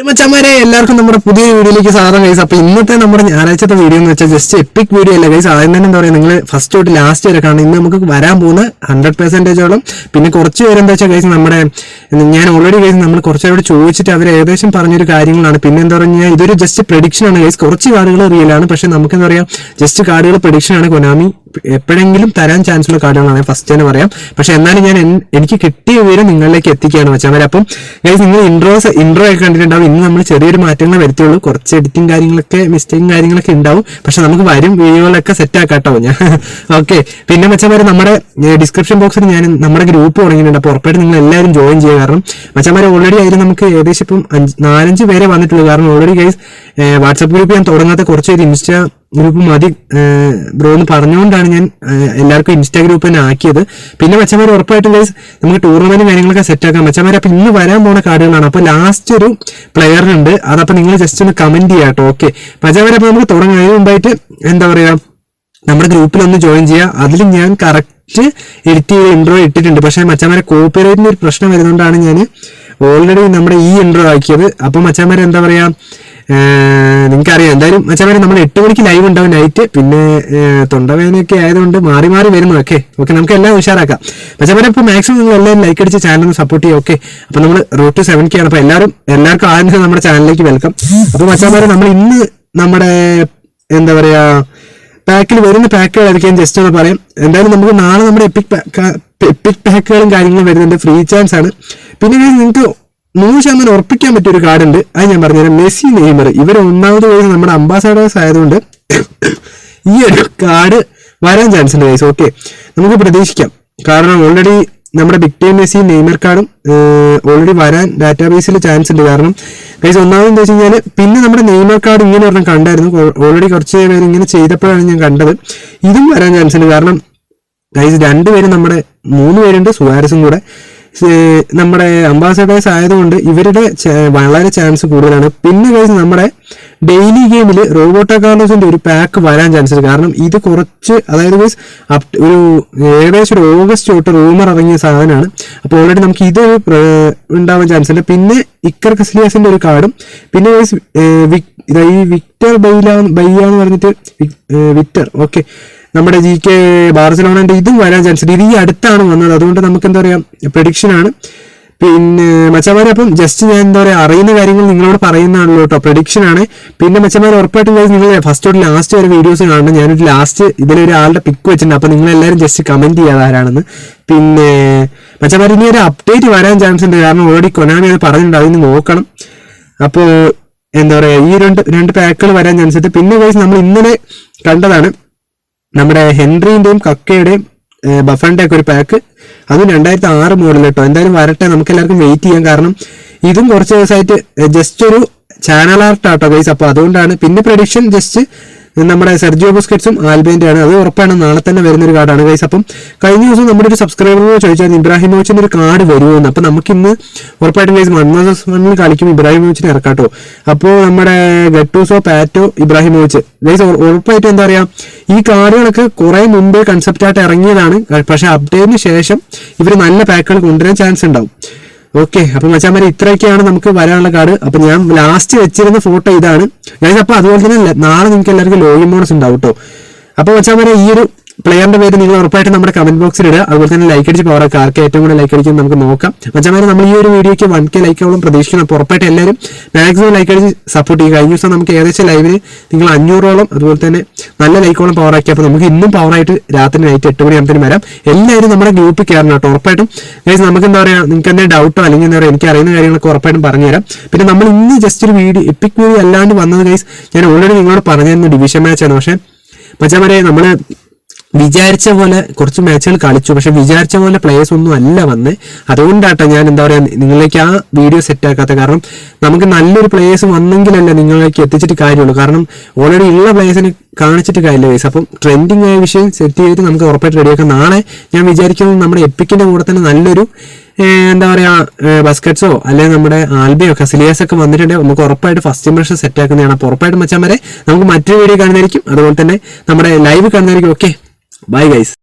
മച്ചാമാരെ എല്ലാവർക്കും നമ്മുടെ പുതിയ വീഡിയോയിലേക്ക് സ്വാഗതം ഗൈസ്. അപ്പൊ ഇന്നത്തെ നമ്മുടെ ഞായറാഴ്ചത്തെ വീഡിയോ എന്ന് വെച്ചാൽ ജസ്റ്റ് എപ്പിക് വീഡിയോ അല്ല ഗൈസ്. ആദ്യം തന്നെ എന്താ പറയുക, നിങ്ങൾ ഫസ്റ്റ് തൊട്ട് ലാസ്റ്റ് വരെ കാണും. ഇന്ന് നമുക്ക് വരാൻ പോകുന്ന 100%ഓളം പിന്നെ കുറച്ച് പേരെന്താ വെച്ചാൽ ഗൈസ്, നമ്മുടെ ഞാൻ ഓൾറെഡി ഗൈസ് നമ്മൾ കുറച്ചുപേരോട് ചോദിച്ചിട്ട് അവർ ഏകദേശം പറഞ്ഞൊരു കാര്യങ്ങളാണ്. പിന്നെ എന്താ പറഞ്ഞാൽ ഇതൊരു ജസ്റ്റ് പ്രഡിക്ഷൻ ആണ് ഗൈസ്. കുറച്ച് കാർഡുകൾ റിയൽ ആണ്, പക്ഷെ നമുക്ക് എന്താ പറയാ ജസ്റ്റ് കാർഡുകൾ പ്രഡിക്ഷൻ ആണ്. കൊനാമി എപ്പോഴെങ്കിലും തരാൻ ചാൻസ് ഉള്ള കാർഡുകളാണ് ഫസ്റ്റ് തന്നെ പറയാം. പക്ഷെ എന്നാലും ഞാൻ എനിക്ക് കിട്ടിയ വിവരം നിങ്ങളിലേക്ക് എത്തിക്കുകയാണ് വെച്ചാൽ. അപ്പം ഗൈസ് നിങ്ങൾ ഇൻട്രോ ഒക്കെ കണ്ടിട്ടുണ്ടാവും. ഇന്ന് നമ്മൾ ചെറിയൊരു മാറ്റങ്ങൾ വരുത്തുള്ളൂ. കുറച്ച് എഡിറ്റിംഗ് കാര്യങ്ങളൊക്കെ മിസ്റ്റേക്കും കാര്യങ്ങളൊക്കെ ഉണ്ടാവും. പക്ഷെ നമുക്ക് വരും വീഡിയോകളൊക്കെ സെറ്റ് ആക്കാട്ടോ ഞാൻ. ഓക്കെ, പിന്നെ മച്ചന്മാരെ നമ്മുടെ ഡിസ്ക്രിപ്ഷൻ ബോക്സിൽ ഞാൻ നമ്മുടെ ഗ്രൂപ്പ് തുടങ്ങിയിട്ടുണ്ട്. അപ്പോൾ ഉറപ്പായിട്ട് നിങ്ങൾ എല്ലാവരും ജോയിൻ ചെയ്യുക. കാരണം മച്ചന്മാരെ ഓൾറെഡി അതിൽ നമുക്ക് ഏകദേശം ഇപ്പം 4-5 പേരെ വന്നിട്ടുള്ളൂ. കാരണം ഓൾറെഡി ഗൈസ് വാട്സാപ്പ് ഗ്രൂപ്പ് ഞാൻ തുടങ്ങാത്ത കുറച്ച് പേര് ഇൻസ്റ്റാ ഗ്രൂപ്പ് മതി ബ്രോ എന്ന് പറഞ്ഞുകൊണ്ടാണ് ഞാൻ എല്ലാവർക്കും ഇൻസ്റ്റാ ഗ്രൂപ്പ് തന്നെ ആക്കിയത്. പിന്നെ മച്ചന്മാർ ഉറപ്പായിട്ടും ഗൈസ് നമുക്ക് ടൂർണമെന്റും കാര്യങ്ങളൊക്കെ സെറ്റ് ആക്കാം മച്ചന്മാർ. അപ്പൊ ഇന്ന് വരാൻ പോണ കാർഡുകളാണ്. അപ്പൊ ലാസ്റ്റ് ഒരു പ്ലെയറിനുണ്ട്, അതപ്പോ നിങ്ങൾ ജസ്റ്റ് ഒന്ന് കമന്റ് ചെയ്യാട്ടോ. ഓക്കെ മച്ചന്മാരെ, അപ്പൊ നമുക്ക് തുടങ്ങുന്നതിന് മുമ്പായിട്ട് എന്താ പറയാ നമ്മുടെ ഗ്രൂപ്പിൽ ഒന്ന് ജോയിൻ ചെയ്യുക. അതിൽ ഞാൻ കറക്റ്റ് എഡിറ്റ് ചെയ്ത് ഇൻട്രോ ഇട്ടിട്ടുണ്ട്. പക്ഷെ മച്ചന്മാരെ കോപ്പിറൈറ്റിന്റെ ഒരു പ്രശ്നം വരുന്നതുകൊണ്ടാണ് ഞാൻ ഓൾറെഡി നമ്മുടെ ഈ ഇൻട്രോ ആക്കിയത്. അപ്പൊ മച്ചന്മാരെ എന്താ പറയാ, നിങ്ങൾക്കറിയാം എന്തായാലും മച്ചന്മാരെ നമ്മൾ 8 മണിക്ക് ലൈവ് ഉണ്ടാവും നൈറ്റ്. പിന്നെ തൊണ്ടവേദനയൊക്കെ ആയതുകൊണ്ട് മാറി മാറി വരുന്നു. ഓക്കെ നമുക്ക് എല്ലാം ഉഷാറാക്കാം മച്ചന്മാരെ. അപ്പോൾ മാക്സിമം നിങ്ങൾ എല്ലാവരും ലൈക്ക് അടിച്ച് ചാനൽ ഒന്ന് സപ്പോർട്ട് ചെയ്യുക. ഓക്കെ, അപ്പൊ നമ്മൾ റൂട്ട് ടു 7K ആണ്. അപ്പൊ എല്ലാവർക്കും ആദ്യം നമ്മുടെ ചാനലിലേക്ക് വെൽക്കം. അപ്പൊ മച്ചന്മാരെ നമ്മൾ ഇന്ന് നമ്മുടെ എന്താ പറയാ പാക്കിൽ വരുന്ന പാക്കുകൾ ആയിരിക്കും ജസ്റ്റ് ഒന്ന് പറയാം. എന്തായാലും നമുക്ക് നാളെ നമ്മുടെ എപ്പിക് പാക്കുകളും കാര്യങ്ങളും വരുന്നുണ്ട്. ഫ്രീ ചാൻസ് ആണ്. പിന്നെ നിങ്ങൾക്ക് 100% ഉറപ്പിക്കാൻ പറ്റിയ ഒരു കാർഡ് ഉണ്ട്, അത് ഞാൻ പറഞ്ഞുതരാം. മെസ്സി, നെയ്മർ ഇവർ ഒന്നാമത് പോയി നമ്മുടെ അംബാസഡേഴ്സ് ആയതുകൊണ്ട് ഈ ഒരു കാർഡ് വരാൻ ചാൻസ് ഉണ്ട് ഗൈസ്. ഓക്കെ നമുക്ക് പ്രതീക്ഷിക്കാം. കാരണം ഓൾറെഡി നമ്മുടെ ബിഗ് ടൈം മെസ്സി നെയ്മർ കാർഡും ഓൾറെഡി വരാൻ ഡാറ്റാബേസിൽ ചാൻസ് ഉണ്ട്. കാരണം ഗൈസ് ഒന്നാമത് എന്താ വെച്ച് കഴിഞ്ഞാൽ പിന്നെ നമ്മുടെ നെയ്മർ കാർഡ് ഇങ്ങനെ ഒരെണ്ണം കണ്ടായിരുന്നു. ഓൾറെഡി കുറച്ച് പേര് ഇങ്ങനെ ചെയ്തപ്പോഴാണ് ഞാൻ കണ്ടത്. ഇതും വരാൻ ചാൻസ് ഉണ്ട്. കാരണം ഗൈസ് 2 പേരും നമ്മുടെ 3 പേരുണ്ട്, സുവാരസും കൂടെ നമ്മുടെ അംബാസഡേഴ്സ് ആയതുകൊണ്ട് ഇവരുടെ വളരെ ചാൻസ് കൂടുതലാണ്. പിന്നെ ഗൈസ് നമ്മുടെ ഡെയിലി ഗെയിമിൽ റോബോട്ടോ കാർലോസിന്റെ ഒരു പാക്ക് വരാൻ ചാൻസ് ഉണ്ട്. കാരണം ഇത് കുറച്ച് അതായത് ഗൈസ് ഒരു ഏകദേശം ഒരു ഓഗസ്റ്റ് തൊട്ട് റൂമർ ഇറങ്ങിയ സാധനമാണ്. അപ്പോൾ ഓൾറെഡി നമുക്ക് ഇത് ഉണ്ടാവാൻ ചാൻസ് ഉണ്ട്. പിന്നെ ഇക്കർ കസ്ലിയാസിന്റെ ഒരു കാർഡും പിന്നെ ഗൈസ് ഈ വിക്ടർ ബയ്യാന്ന് പറഞ്ഞിട്ട് വിക്ടർ ഓക്കെ നമ്മുടെ GK ബാർസലോണന്റെ ഇതും വരാൻ ചാൻസ് ഉണ്ട്. ഇത് ഈ അടുത്താണ് വന്നത്, അതുകൊണ്ട് നമുക്ക് എന്താ പറയാ പ്രഡിക്ഷൻ ആണ്. പിന്നെ മച്ചന്മാരെ അപ്പം ജസ്റ്റ് ഞാൻ എന്താ പറയാ അറിയുന്ന കാര്യങ്ങൾ നിങ്ങളോട് പറയുന്നതാണല്ലോ കേട്ടോ, പ്രഡിക്ഷൻ ആണ്. പിന്നെ മച്ചന്മാരെ ഉറപ്പായിട്ടും നിങ്ങൾ ഫസ്റ്റ് തൊട്ട് ലാസ്റ്റ് വരെ വീഡിയോസ് കാണണം. ഞാനൊരു ലാസ്റ്റ് ഇതിലൊരാളുടെ പിക്ക് വെച്ചിട്ടുണ്ട്. അപ്പൊ നിങ്ങൾ എല്ലാവരും ജസ്റ്റ് കമന്റ് ചെയ്യാതെ ആരാണെന്ന്. പിന്നെ മച്ചന്മാരെ ഇനി ഒരു അപ്ഡേറ്റ് വരാൻ ചാൻസ് ഉണ്ട്. കാരണം ഓൾറെഡി കൊനാമി അത് പറഞ്ഞിട്ടുണ്ട്, അതിന് നോക്കണം. അപ്പോൾ എന്താ പറയാ ഈ രണ്ട് പാക്കുകൾ വരാൻ ചാൻസ് ഉണ്ട്. പിന്നെ ഗൈസ് നമ്മൾ ഇന്നലെ കണ്ടതാണ് നമ്മുടെ ഹെൻറിന്റെയും കക്കയുടെയും ബഫറിന്റെ ഒക്കെ ഒരു പാക്ക്, അതും 2006 മോഡൽ കേട്ടോ. എന്തായാലും വരട്ടെ, നമുക്ക് എല്ലാവർക്കും വെയിറ്റ് ചെയ്യാം. കാരണം ഇതും കുറച്ച് ദിവസമായിട്ട് ജസ്റ്റ് ഒരു ചാനൽ ആർട്ട് ആട്ടോ ഗൈസ്. അപ്പൊ അതുകൊണ്ടാണ്. പിന്നെ പ്രഡിക്ഷൻ ജസ്റ്റ് നമ്മുടെ സെർജിയോ ബുസ്കറ്റ്സും ആൽബേന്റെ ആണ്, അത് ഉറപ്പാണ് നാളെ തന്നെ വരുന്ന ഒരു കാർഡാണ് ഗൈസ്. അപ്പം കഴിഞ്ഞ ദിവസം നമ്മുടെ ഒരു സബ്സ്ക്രൈബർ ചോദിച്ചാൽ ഇബ്രാഹിമോവിച്ചിന്റെ ഒരു കാർഡ് വരുമെന്ന്. അപ്പൊ നമുക്ക് ഇന്ന് ഉറപ്പായിട്ടും ഗൈസ് 1vs1 കളിക്കും ഇബ്രാഹിമോവിച്ചിനെ ഇറക്കാട്ടോ. അപ്പോൾ നമ്മുടെ ഗട്ടൂസോ പാറ്റോ ഇബ്രാഹിമോവിച്ച് ഗൈസ് ഉറപ്പായിട്ടും എന്താ പറയാ ഈ കാർഡുകളൊക്കെ കുറെ മുമ്പേ കൺസെപ്റ്റ് ആയിട്ട് ഇറങ്ങിയതാണ്. പക്ഷെ അപ്ഡേറ്റിന് ശേഷം ഇവർ നല്ല പാക്കുകൾ കൊണ്ടുവരാൻ ചാൻസ് ഉണ്ടാവും. ഓക്കെ അപ്പൊ മച്ചാമാരെ ഇത്രയൊക്കെയാണ് നമുക്ക് വരാനുള്ള കാർഡ്. അപ്പൊ ഞാൻ ലാസ്റ്റ് വെച്ചിരുന്ന ഫോട്ടോ ഇതാണ് ഗൈസ്. അപ്പൊ അതുപോലെ തന്നെ നാളെ നിങ്ങൾക്ക് എല്ലാവർക്കും ലോഗിൻ ബോണസ് ഉണ്ടാവും കേട്ടോ. അപ്പൊ മച്ചാമാരെ ഈ ഒരു പ്ലെയറിന്റെ പേര് നിങ്ങൾ ഉറപ്പായിട്ട് നമ്മുടെ കമന്റ് ബോക്സിൽ ഇടുക. അതുപോലെ തന്നെ ലൈക്ക് അടിച്ച് പവറാക്കുക. ആർക്ക് ഏറ്റവും കൂടുതൽ ലൈക്ക് അടിക്കും നമുക്ക് നോക്കാം. മച്ചാമാരെ നമ്മൾ ഈ ഒരു വീഡിയോക്ക് 1K ലൈക്കോളം പ്രതീക്ഷിക്കണം. അപ്പോൾ ഉറപ്പായിട്ട് എല്ലാവരും മാക്സിമം ലൈക്ക് അടിച്ച് സപ്പോർട്ട് ചെയ്യുക. കഴിഞ്ഞ ദിവസം നമുക്ക് ഏകദേശം ലൈവിന് നിങ്ങൾ 500ഓളം അതുപോലെ തന്നെ നല്ല ലൈക്കോളം പവറാക്കി. അപ്പോൾ നമുക്ക് ഇന്നും പവറായിട്ട് രാത്രി നൈറ്റ് 8 മണിയാകുമ്പോഴത്തേനും വരാം. എല്ലാവരും നമ്മുടെ ഗ്രൂപ്പിൽ കയറണം കേട്ടോ ഉറപ്പായിട്ടും. ഗൈസ് നമുക്ക് എന്താ പറയുക നിങ്ങൾക്ക് എന്തെങ്കിലും ഡൗട്ടോ അല്ലെങ്കിൽ എന്താ പറയുക എനിക്ക് അറിയുന്ന കാര്യങ്ങളൊക്കെ ഉറപ്പായിട്ടും പറഞ്ഞുതരാം. പിന്നെ നമ്മൾ ഇന്ന് ജസ്റ്റ് ഒരു വീഡിയോ എപ്പിക് വീഡിയോ അല്ലാണ്ട് വന്നത് ഗൈസ് ഞാൻ ഓൾറെഡി നിങ്ങളോട് പറഞ്ഞിരുന്നു ഡിവിഷൻ മാച്ചാണ്. പക്ഷേ മച്ചാമാരെ നമ്മൾ വിചാരിച്ച പോലെ കുറച്ച് മാച്ചുകൾ കളിച്ചു, പക്ഷെ വിചാരിച്ച പോലെ പ്ലേയേഴ്സ് ഒന്നും അല്ല വന്ന്. അതുകൊണ്ടാട്ടോ ഞാൻ എന്താ പറയാ നിങ്ങളിലേക്ക് ആ വീഡിയോ സെറ്റ് ആക്കാത്ത. കാരണം നമുക്ക് നല്ലൊരു പ്ലേയേഴ്സ് വന്നെങ്കിലല്ല നിങ്ങളിലേക്ക് എത്തിച്ചിട്ട് കാര്യമുള്ളൂ. കാരണം ഓൾറെഡി ഉള്ള പ്ലേയേഴ്സിന് കാണിച്ചിട്ട് കാര്യമില്ല ഗൈസ്. അപ്പം ട്രെൻഡിങ് ആയ വിഷയം സെറ്റ് ചെയ്തിട്ട് നമുക്ക് ഉറപ്പായിട്ട് റെഡിയാക്കാം. നാളെ ഞാൻ വിചാരിക്കുന്നത് നമ്മുടെ എപ്പിക്കിന്റെ കൂടെ തന്നെ നല്ലൊരു എന്താ പറയാ ബസ്കറ്റ്സോ അല്ലെങ്കിൽ നമ്മുടെ ആൽബയോ കസിലിയാസ് ഒക്കെ വന്നിട്ടുണ്ടെങ്കിൽ നമുക്ക് ഉറപ്പായിട്ട് ഫസ്റ്റ് ഇംപ്രഷൻ സെറ്റ് ആക്കുന്നതാണ്. അപ്പോൾ ഉറപ്പായിട്ട് മച്ചാൻ വരെ നമുക്ക് മറ്റൊരു വീഡിയോ കാണുന്നതായിരിക്കും. അതുപോലെ തന്നെ നമ്മുടെ ലൈവ് കാണുന്നതായിരിക്കും. Okay bye guys.